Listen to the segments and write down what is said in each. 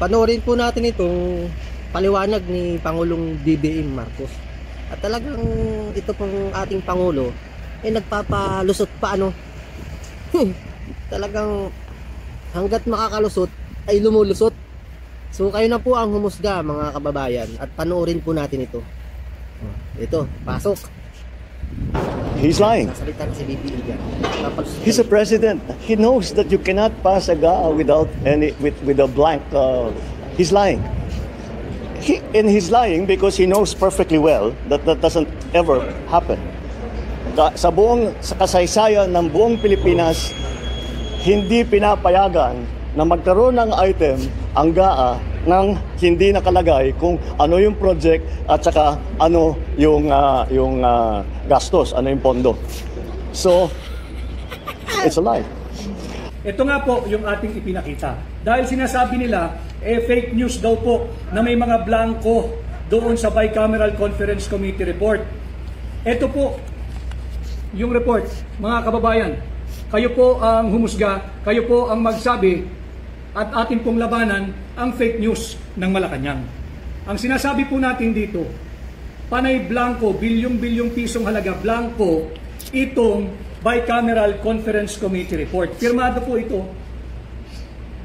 Panoorin po natin itong paliwanag ni Pangulong BBM Marcos. At talagang ito pong ating Pangulo ay nagpapalusot pa talagang hanggat makakalusot ay lumulusot. So kayo na po ang humusga mga kababayan at panoorin po natin ito. Ito, pasok. He's lying. Sasalita si BBM yan. He's a president. He knows that you cannot pass a GAA without with a blank. He's lying. He's lying because he knows perfectly well that that doesn't ever happen. Sa kasaysayan ng buong Pilipinas, hindi pinapayagan na magkaroon ng item ang GAA nang hindi nakalagay kung ano yung project at saka ano yung gastos, ano yung pondo. So, it's a lie. Ito nga po yung ating ipinakita. Dahil sinasabi nila, fake news daw po na may mga blanco doon sa Bicameral Conference Committee report. Ito po yung report, mga kababayan. Kayo po ang humusga, kayo po ang magsabi at atin pong labanan ang fake news ng Malacanang. Ang sinasabi po natin dito, panay blanco, bilyong-bilyong pisong halaga blanco, itong Bicameral Conference Committee report. Pirmado po ito.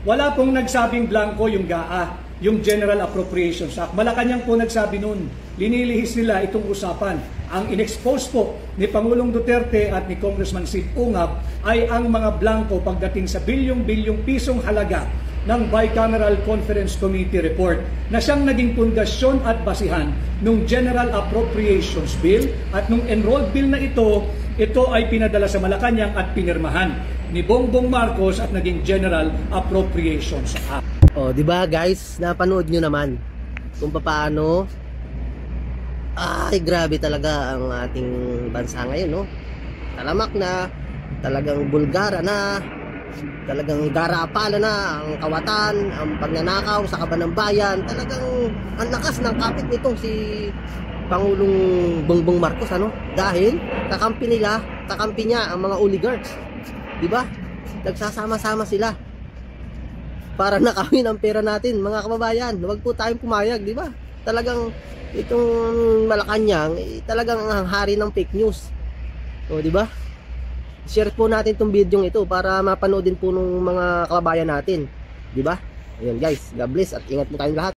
Wala pong nagsabing blanco yung GAA, yung General Appropriations Act. Malacanang po nagsabi nun. Linilihis nila itong usapan. Ang in-expose po ni Pangulong Duterte at ni Congressman Sid Ungab ay ang mga blanco pagdating sa bilyong-bilyong pisong halaga ng Bicameral Conference Committee report na siyang naging pundasyon at basihan nung General Appropriations Bill at nung enrolled bill na ito ay pinadala sa Malacanang at pinirmahan ni Bongbong Marcos at naging General Appropriations Act. Oh, di ba guys, napanood nyo naman kung paano ay grabe talaga ang ating bansa ngayon, no? Talamak na, talagang bulgara na, talagang garapala na ang kawatan, ang pagnanakaw sa kaban ng bayan. Talagang ang lakas ng kapit nitong si Pangulong Bongbong Marcos, dahil kakampi niya ang mga oligarchs, di ba? Nagsasama-sama sila para nakawin ang pera natin, mga kababayan. Huwag po tayong pumayag, di ba? Talagang itong Malacanang talagang ang hari ng fake news. O, di ba? Share po natin itong video ito para mapanood din po ng mga kababayan natin, di ba? Ayun guys, God bless at ingat po tayong lahat.